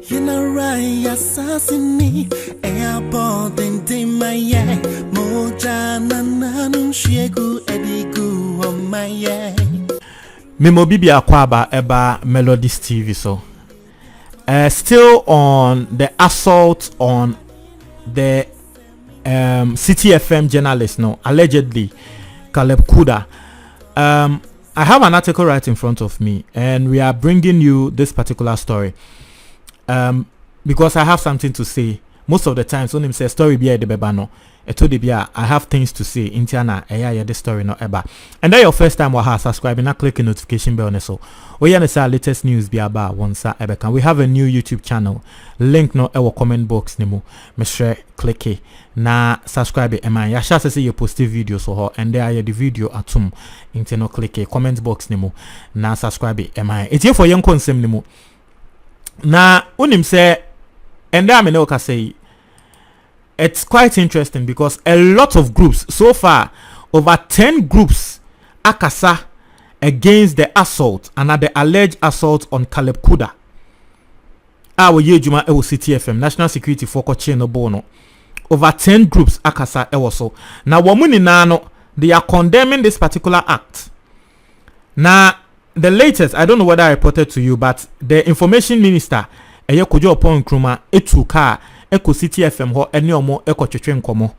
You know right, assassinate. Airport and Timaya. Moja nananum shegu edigu on my yeah. Memo Bibi Akwaba eba Melodies TV so. Still on the assault on the City FM journalist, no, allegedly Caleb Kuda. I have an article right in front of me, and we are bringing you this particular story because I have something to say. Most of the times when him say story be the bebano, I have things to say. Intiana, this story no eba. And then your first time was subscribing, and click the notification bell. So, we say latest news be about once eba. We have a new YouTube channel. Link no our comment box nimo. Mr. Click it. Na subscribe ema. Ya sha say you post videos so her, and there the video atum. Intino click it. Comment box nimo. Na subscribe ema. It's here for young consem nimo. Na unim say. And then I can say it's quite interesting because a lot of groups, so far, over 10 groups, akasa against the assault and the alleged assault on Caleb Kuda. Our Yejuma Ewo City FM, National Security for Kochino Bono. Over 10 groups akasa ewoso. Now, Wamuni Nano, they are condemning this particular act. Now, the latest, I don't know whether I reported to you, but the information minister, eye kojo upon kruma etu ka eko City FM ho ene omo eko twetwe nkomo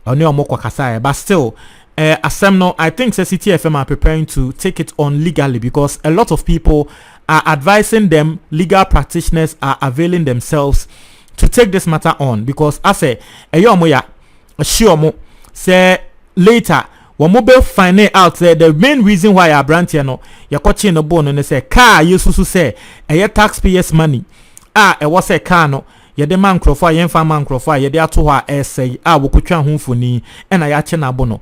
oni omo kwakasa but still asem no I think City FM are preparing to take it on legally because a lot of people are advising them, legal practitioners are availing themselves to take this matter on because I say eye omo ya omo say later when mobile find out the main reason why I brand here no yakochi no bone no say car yesusu say eye taxpayers money e was a cano ye de man crofo ye mfa man crofo ye de ato ho essay wokotwa ho mfoni e na ya che na bono.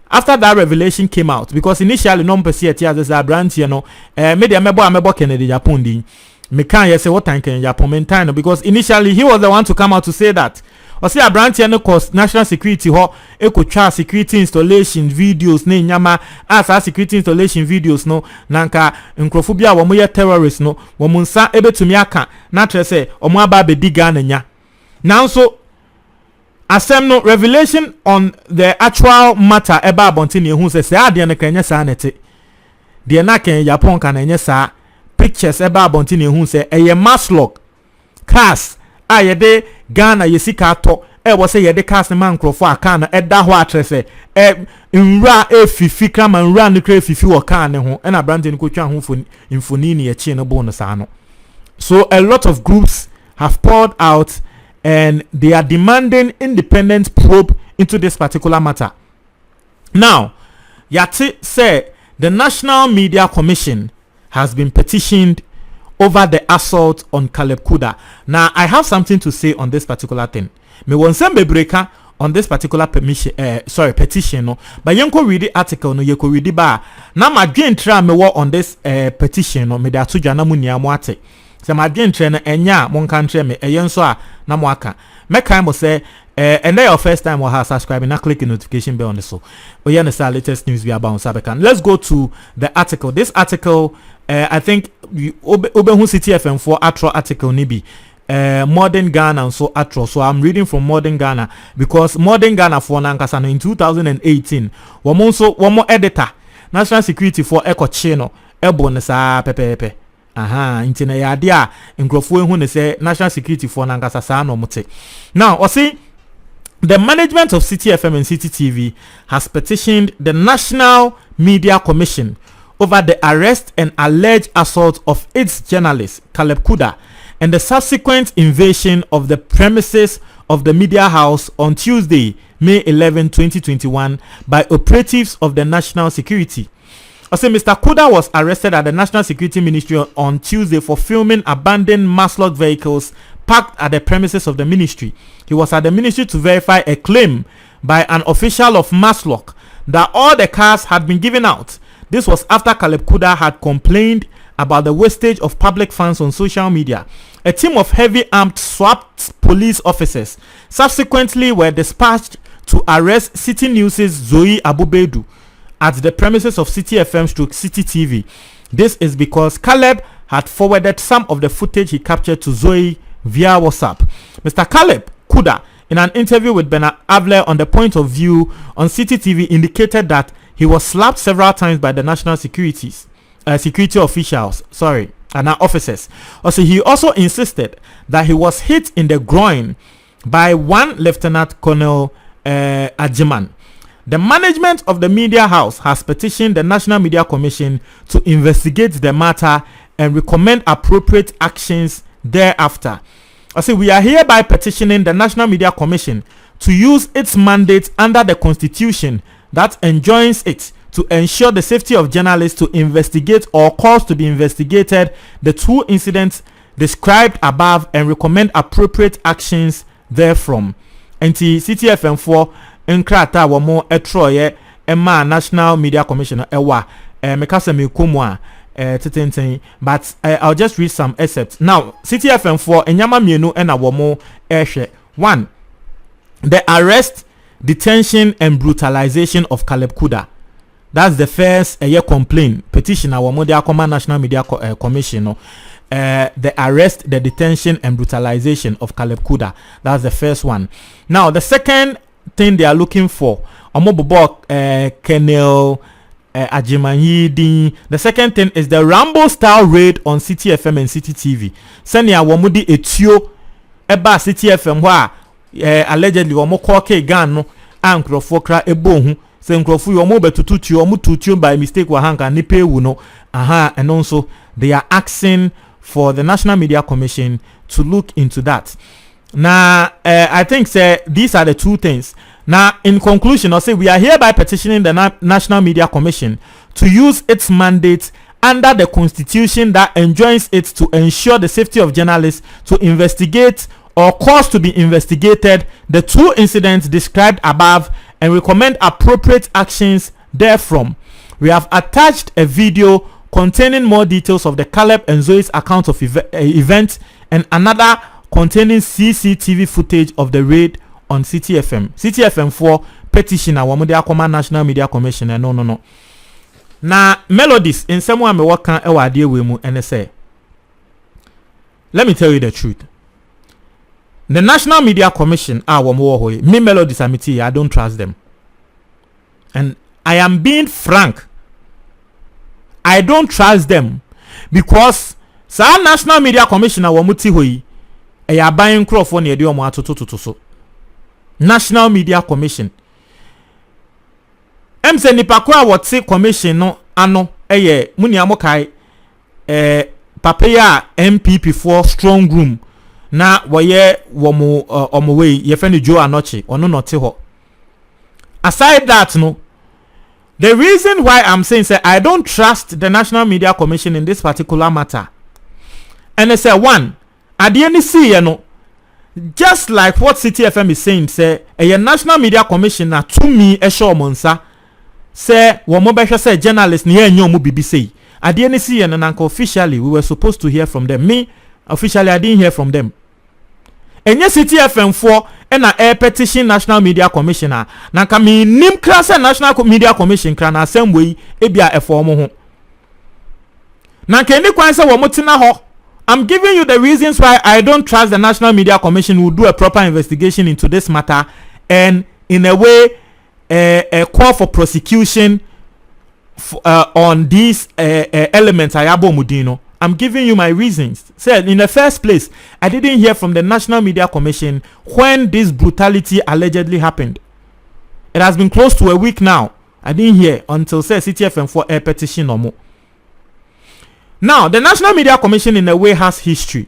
After that revelation came out because initially no mpese ati as a brand here no media mebo Kennedy Japan din me kan ye say what time Kennedy Japan maintain because initially he was the one to come out to say that or say a brand here no cost national security ho ekotwa security installation videos na nyama as security installation videos no nanka nkrofobia wo mo ye terrorists no wo mo nsa ebetumi aka na trese omo aba be diga na nya now so asem no revelation on the actual matter eba abontini ehun say ade na kanya sa nete de na kan Japan kan enya sa pictures eba abontini ehun say eye maslog cars ayede Ghana yesika to was say yede cast man crofo aka na eda ho atrese nra efifi krama nra ne kra efifi wo kan ne ho na brand ne ko twa ho infoni ne ye chi no bonus ano. So a lot of groups have poured out and they are demanding independent probe into this particular matter. Now Yati say the National Media Commission has been petitioned over the assault on Caleb Kuda. Now, I have something to say on this particular thing. Me won't send me breaker on this particular petition. No, but you can read the article. No, you can read the bar. Now, my gain try me work on this petition. No, me da tu jana munia mwate. So my gain try na enya mon country me eyenso a na mwaka. Me kind of say. And then your first time will have subscribing and click the notification bell on the so. We understand latest news we are about Sabekan. Let's go to the article. This article, I think Obehu City FM for Atro article nibi. Modern Ghana and so Atro. So I'm reading from Modern Ghana because Modern Ghana for Nankasano in 2018. One more editor. National Security for Echo Chino. Ebonesa pepe. Intina ya dia nkrofo ehu ne say National Security for Nankasa sa no mote. Now, o see the management of City FM and City TV has petitioned the National Media Commission over the arrest and alleged assault of its journalist, Caleb Kuda, and the subsequent invasion of the premises of the media house on Tuesday, May 11, 2021, by operatives of the National Security. I say Mr. Kuda was arrested at the National Security Ministry on Tuesday for filming abandoned Maslog vehicles parked at the premises of the ministry. He was at the ministry to verify a claim by an official of Maslog that all the cars had been given out. This was after Caleb Kuda had complained about the wastage of public funds on social media. A team of heavy armed SWAT police officers subsequently were dispatched to arrest City News' Zoe Abubedu at the premises of City FM / City TV. This is because Caleb had forwarded some of the footage he captured to Zoe via WhatsApp. Mr. Caleb Kuda, in an interview with Bernard Avler on the Point of View on City TV, indicated that he was slapped several times by the national security officials, and our officers. Also, he also insisted that he was hit in the groin by one Lieutenant Colonel Ajiman. The management of the media house has petitioned the National Media Commission to investigate the matter and recommend appropriate actions thereafter. I say we are hereby petitioning the National Media Commission to use its mandate under the Constitution that enjoins it to ensure the safety of journalists to investigate or cause to be investigated the two incidents described above and recommend appropriate actions therefrom. Enti CTFM 4 nkrata wo mo etroye ema National Media Commission ewa mekasa mekomu a tetenten, but I'll just read some excerpts. Now CTFM 4 enyama mienu ena wo mo ehwe. 1, the arrest, detention and brutalization of Caleb Kuda. That's the first complaint petition our Akoma National Media Commission. The arrest, the detention and brutalization of Caleb Kuda. That's the first one. Now the second thing they are looking for, Colonel Ajimanyi. The second thing is the Rambo style raid on City FM and City TV. Senia wamudi etio eba City FM wa allegedly wamo koke gan no ankrofokra ebohu. Se nkrofo yo mo betutu yo mo tutu by mistake wa hanka ni pewu no. And also they are asking for the National Media Commission to look into that. Now I think these are the two things. Now in conclusion, I'll say we are hereby petitioning the National Media Commission to use its mandate under the Constitution that enjoins it to ensure the safety of journalists to investigate or cause to be investigated the two incidents described above and recommend appropriate actions therefrom. We have attached a video containing more details of the Caleb and Zoe's account of event and another containing CCTV footage of the raid on City FM. City FM 4 petitioner Wamudi Akoma National Media Commission. No. Now Melodies in some way me waka e wa de we mu ene say. Let me tell you the truth. The National Media Commission me Melodies amiti, I don't trust them. And I am being frank. I don't trust them because sa National Media Commission wamuti hoyi e ya buying crofo na ede omo atotototo so. National Media Commission. Emse nipa kwa wote commission no ano eye muni amokai papaya MPP4 strong room na woye womo omowei ye friend Joe Anochi ono note ho. Aside that no, the reason why I'm saying I don't trust the National Media Commission in this particular matter, and I say one, at the end see no, just like what City FM is saying, a National Media Commission na to me a show monsa say womobesha say journalists ni enyomu BBC. At the end see and officially we were supposed to hear from them. Me officially I didn't hear from them. And yes, City FM 4 and a petition National Media Commissioner. Na kami nim klasa National Media Commission krana same way ebia eformo ho. Na kendi kwanse wo mutina ho. I'm giving you the reasons why I don't trust the National Media Commission will do a proper investigation into this matter and in a way a call for prosecution on these elements ayabo mudino. I'm giving you my reasons. Said in the first place, I didn't hear from the National Media Commission when this brutality allegedly happened. It has been close to a week now. I didn't hear until City FM 4 a petition or more. Now, the National Media Commission in a way has history.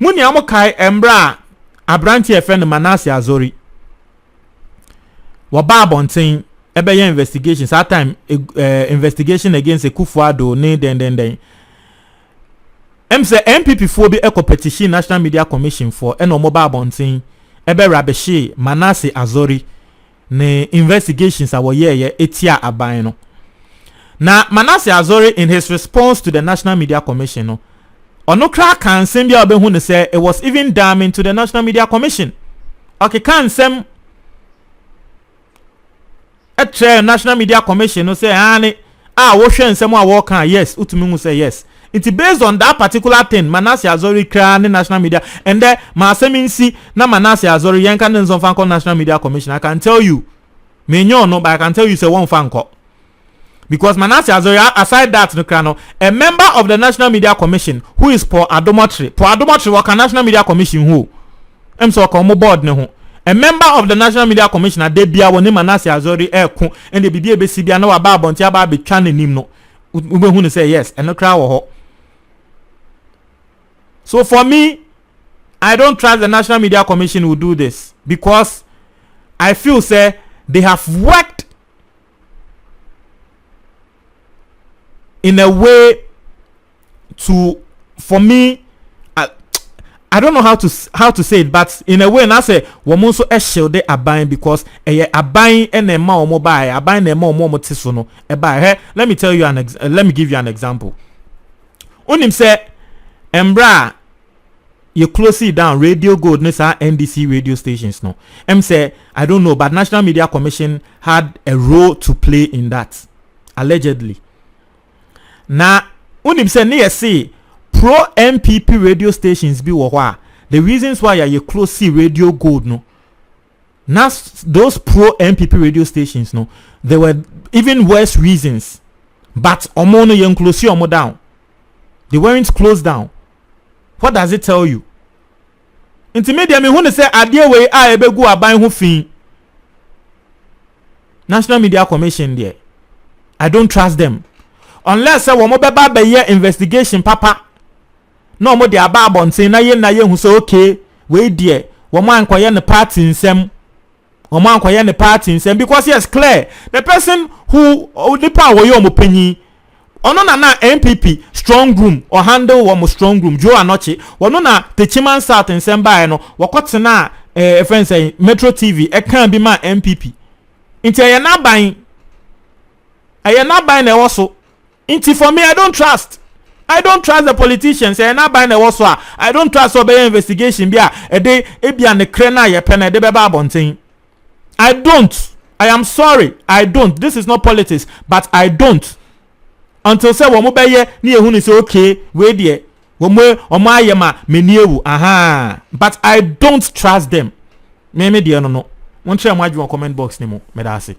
Muni amokai embra abranti friend Manase Azori. Waba bontin ebeye investigations that time investigation against Ekufuado ne den. MPP4 be eco petition National Media Commission for eno mobile bontin ebe Rabeshe Manase Azori ne investigations awo ye etia aban no. Now Manase Azori in his response to the National Media Commission no onokra kan sem bia obehu ne say it was even damning to the National Media Commission. Okay, kan sem National Media Commission no say ani wo hwe nsem a wo kan yes utumi hu say yes It's based on that particular thing. Manasseh Azori kra ne national media, and then ma seminsi na Manasseh Azori yanka ne nzon fanko National Media Commission. I can tell you, me no, but I can tell you say one fanko. Because Manasseh Azori, aside that, a member of the National Media Commission who is Paul Adomotri. Paul Adomotri work National Media Commission who? So board ne ho. A member of the National Media Commission a debia woni Manasseh Azori ko and the bibia be sibia na wa ba abonti aba be twa nanim no. Ube hu ne say yes, and no kra wo ho. So for me, I don't trust the National Media Commission will do this because I feel say they have worked in a way to, for me, I don't know how to say it, but in a way, and I say woman so eshel they are buying because a buying and a ma or buy a buying a more tisono a buy. Let me tell you let me give you an example. Unim say Embra you close it down Radio Gold nessa NDC radio stations no. Say I don't know, but National Media Commission had a role to play in that allegedly. Now unim say near say pro MPP radio stations be wah. The reasons why you close see Radio Gold no. Now those pro MPP radio stations no, there were even worse reasons. But omono yen close you omo down. They weren't closed down. What does it tell you? Intermediate me who say adie we a ebegu aban ho fin. National Media Commission there. I don't trust them. Unless say wo mo beba be ye investigation papa. No mo de aba abonten na ye hu say okay, we there. Wo mo ankoye ne party nsem. Wo mo ankoye ne party nsem because yes clear. The person who the power yo mo panyi ono na MPP strong room or handle one strong room Joe Anochi wono na Techiman South nsem bae no wakote na friend say Metro TV e kan bi ma MPP nti aye na ban na ewo nti for me I don't trust the politicians aye na ban na ewo I don't trust obey investigation bia e de bia ne kre na ye pe na de beba abonten I am sorry I don't. This is not politics, but I don't. Until say wo mo be ye na ehun ni say okay we there wo mo omo ayema meniewu but I don't trust them me there no won share mo adwo comment box ni mo me da ase.